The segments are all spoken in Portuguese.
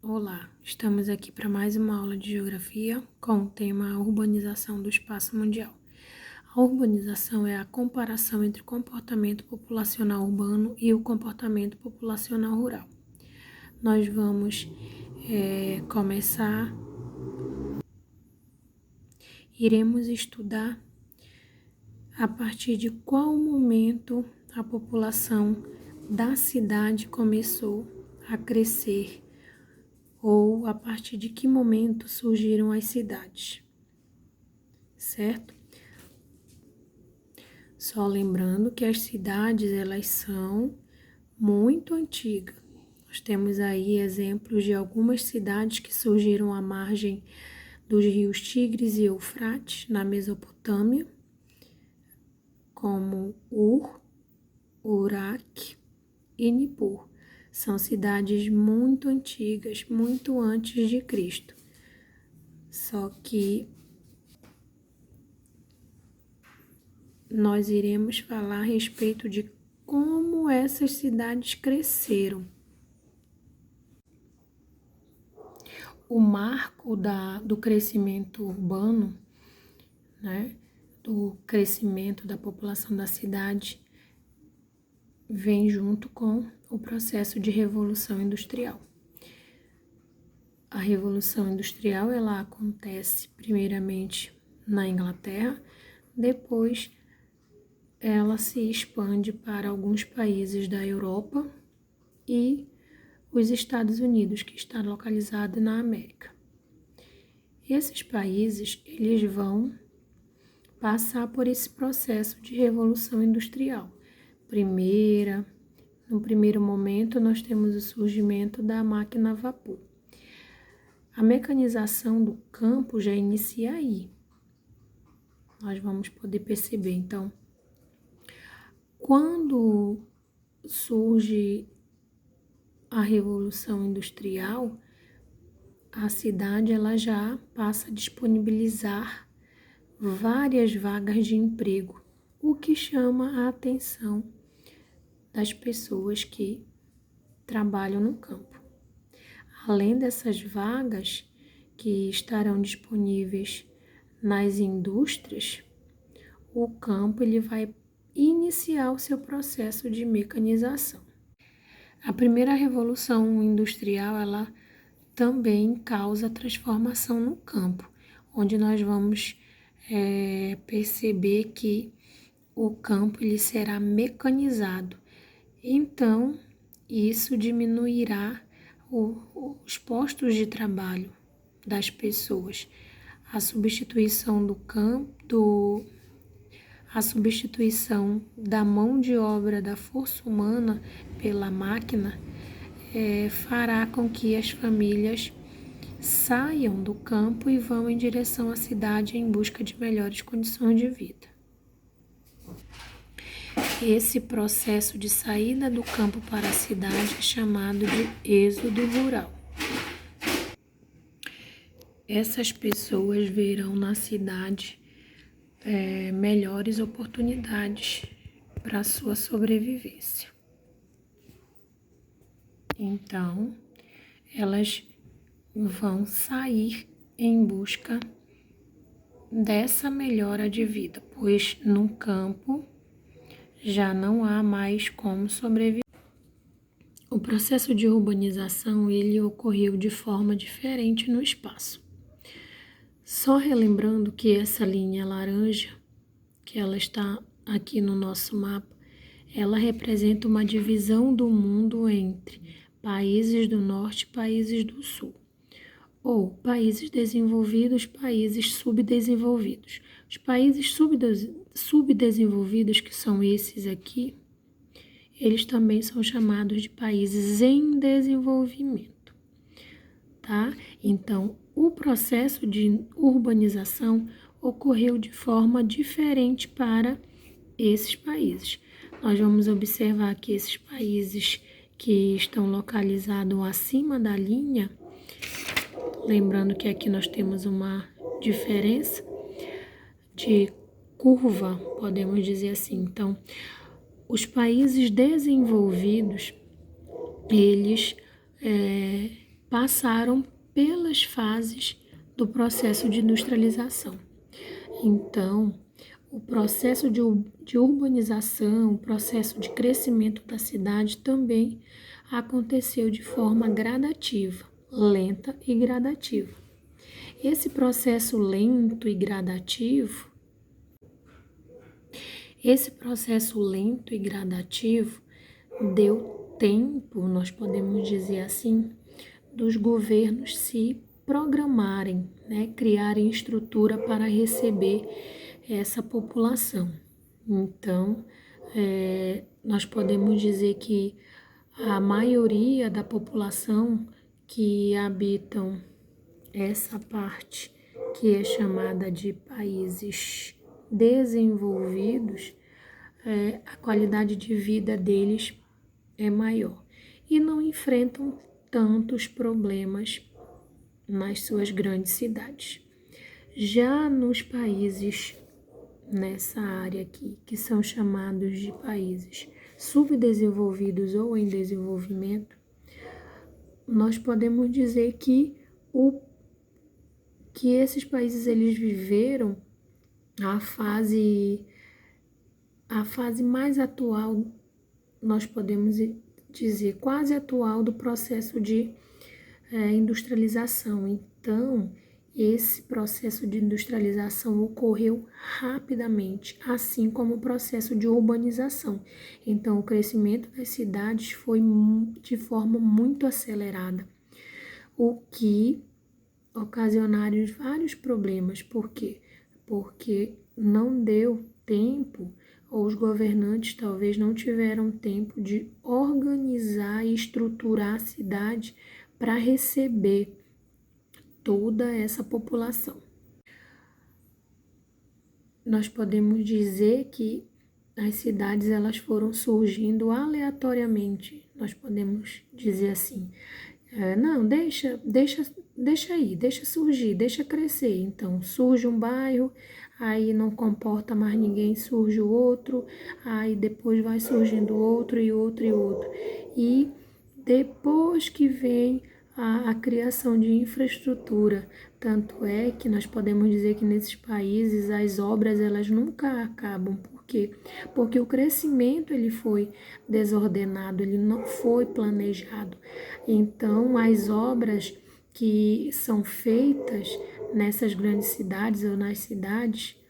Olá, estamos aqui para mais uma aula de geografia com o tema urbanização do espaço mundial. A urbanização é a comparação entre o comportamento populacional urbano e o comportamento populacional rural. Nós vamos iremos estudar a partir de qual momento a população da cidade começou a crescer ou a partir de que momento surgiram as cidades, certo? Só lembrando que as cidades, elas são muito antigas. Nós temos aí exemplos de algumas cidades que surgiram à margem dos rios Tigres e Eufrates, na Mesopotâmia, como Ur, Uruk e Nippur. São cidades muito antigas, muito antes de Cristo. Só que nós iremos falar a respeito de como essas cidades cresceram. O marco do crescimento urbano, né, do crescimento da população da cidade, vem junto com o processo de revolução industrial. A revolução industrial, ela acontece primeiramente na Inglaterra, depois ela se expande para alguns países da Europa e os Estados Unidos, que está localizado na América. Esses países, eles vão passar por esse processo de revolução industrial. No primeiro momento, nós temos o surgimento da máquina a vapor. A mecanização do campo já inicia aí. Nós vamos poder perceber, então, quando surge a Revolução Industrial, a cidade ela já passa a disponibilizar várias vagas de emprego, o que chama a atenção das pessoas que trabalham no campo. Além dessas vagas que estarão disponíveis nas indústrias, o campo ele vai iniciar o seu processo de mecanização. A primeira revolução industrial, ela também causa transformação no campo, onde nós vamos perceber que o campo ele será mecanizado. Então, isso diminuirá os postos de trabalho das pessoas. A substituição a substituição da mão de obra da força humana pela máquina fará com que as famílias saiam do campo e vão em direção à cidade em busca de melhores condições de vida. Esse processo de saída do campo para a cidade é chamado de êxodo rural. Essas pessoas verão na cidade melhores oportunidades para a sua sobrevivência. Então, elas vão sair em busca dessa melhora de vida, pois no campo já não há mais como sobreviver. O processo de urbanização ele ocorreu de forma diferente no espaço. Só relembrando que essa linha laranja, que ela está aqui no nosso mapa, ela representa uma divisão do mundo entre países do norte e países do sul, ou países desenvolvidos, países subdesenvolvidos. Os países subdesenvolvidos, que são esses aqui, eles também são chamados de países em desenvolvimento, tá? Então, o processo de urbanização ocorreu de forma diferente para esses países. Nós vamos observar que esses países que estão localizados acima da linha, lembrando que aqui nós temos uma diferença de curva, podemos dizer assim. Então, os países desenvolvidos, eles passaram pelas fases do processo de industrialização. Então, o processo de urbanização, o processo de crescimento da cidade também aconteceu de forma gradativa, lenta e gradativa. Esse processo lento e gradativo, deu tempo, nós podemos dizer assim, dos governos se programarem, né, criarem estrutura para receber essa população. Então, nós podemos dizer que a maioria da população que habitam essa parte que é chamada de países desenvolvidos, a qualidade de vida deles é maior e não enfrentam tantos problemas nas suas grandes cidades. Já nos países nessa área aqui, que são chamados de países subdesenvolvidos ou em desenvolvimento, nós podemos dizer que esses países eles viveram a fase mais atual, nós podemos dizer quase atual do processo de industrialização. Então, esse processo de industrialização ocorreu rapidamente, assim como o processo de urbanização. Então, o crescimento das cidades foi de forma muito acelerada, o que ocasionaram vários problemas. Por quê? Porque não deu tempo, ou os governantes talvez não tiveram tempo de organizar e estruturar a cidade para receber toda essa população. Nós podemos dizer que as cidades elas foram surgindo aleatoriamente. Nós podemos dizer assim, não, deixa aí, deixa surgir, deixa crescer. Então, surge um bairro, aí não comporta mais ninguém, surge o outro, aí depois vai surgindo outro e outro e outro. E depois que vem a criação de infraestrutura, tanto é que nós podemos dizer que nesses países as obras elas nunca acabam. Por quê? Porque o crescimento ele foi desordenado, ele não foi planejado. Então, as obras que são feitas nessas grandes cidades ou nas cidades,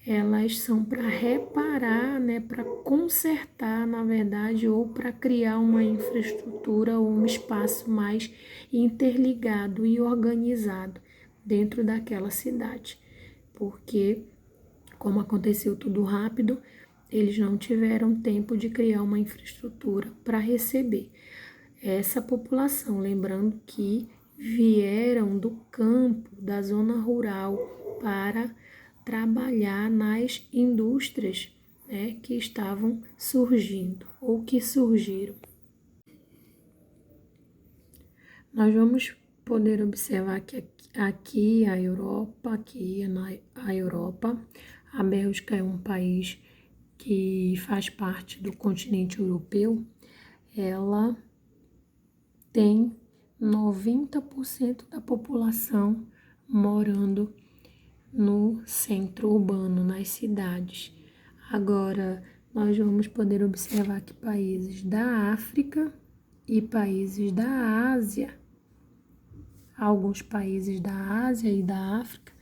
elas são para reparar, né, para consertar, na verdade, ou para criar uma infraestrutura ou um espaço mais interligado e organizado dentro daquela cidade. Porque, como aconteceu tudo rápido, eles não tiveram tempo de criar uma infraestrutura para receber essa população. Lembrando que vieram do campo, da zona rural, para trabalhar nas indústrias, né, que estavam surgindo ou que surgiram. Nós vamos poder observar que aqui a Europa, a Bélgica é um país que faz parte do continente europeu, ela tem 90% da população morando no centro urbano, nas cidades. Agora, nós vamos poder observar que países da África e países da Ásia, alguns países da Ásia e da África,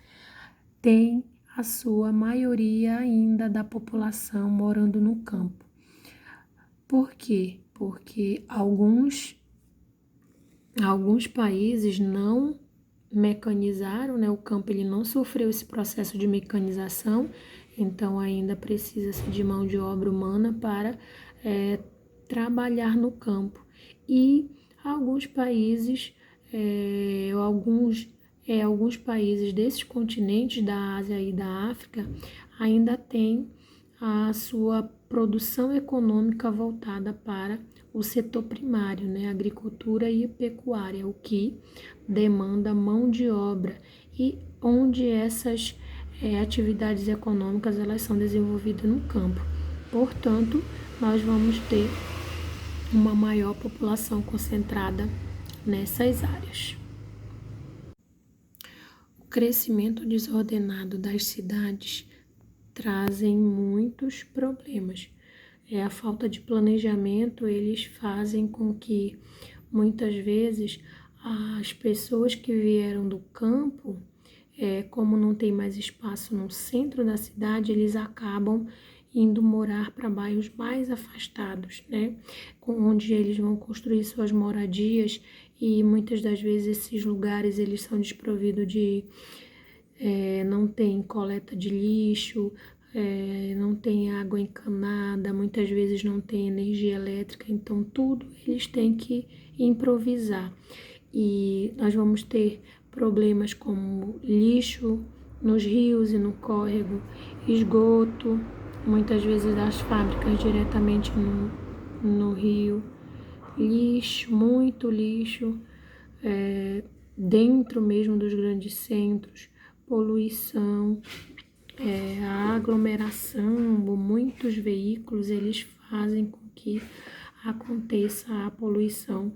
têm a sua maioria ainda da população morando no campo. Por quê? Porque alguns países não mecanizaram, né? O campo ele não sofreu esse processo de mecanização, então ainda precisa-se de mão de obra humana para trabalhar no campo. E alguns países, alguns países desses continentes da Ásia e da África ainda têm a sua produção econômica voltada para o setor primário, né, agricultura e pecuária, o que demanda mão de obra e onde essas atividades econômicas elas são desenvolvidas no campo. Portanto, nós vamos ter uma maior população concentrada nessas áreas. O crescimento desordenado das cidades trazem muitos problemas. A falta de planejamento, eles fazem com que muitas vezes as pessoas que vieram do campo, como não tem mais espaço no centro da cidade, eles acabam indo morar para bairros mais afastados, né? Onde eles vão construir suas moradias e muitas das vezes esses lugares eles são desprovidos de não tem coleta de lixo, não tem água encanada, muitas vezes não tem energia elétrica, então tudo eles têm que improvisar. E nós vamos ter problemas como lixo nos rios e no córrego, esgoto, muitas vezes das fábricas diretamente no rio, lixo, muito lixo, dentro mesmo dos grandes centros, poluição, a aglomeração, muitos veículos, eles fazem com que aconteça a poluição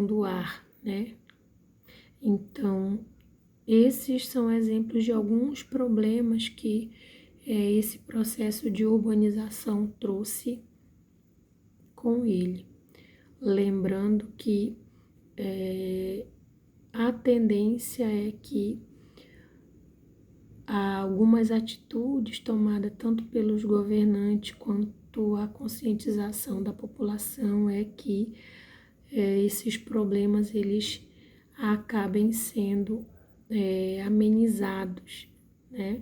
do ar, né? Então, esses são exemplos de alguns problemas que esse processo de urbanização trouxe com ele. Lembrando que a tendência é que algumas atitudes tomadas tanto pelos governantes quanto a conscientização da população é que esses problemas eles acabem sendo amenizados, né?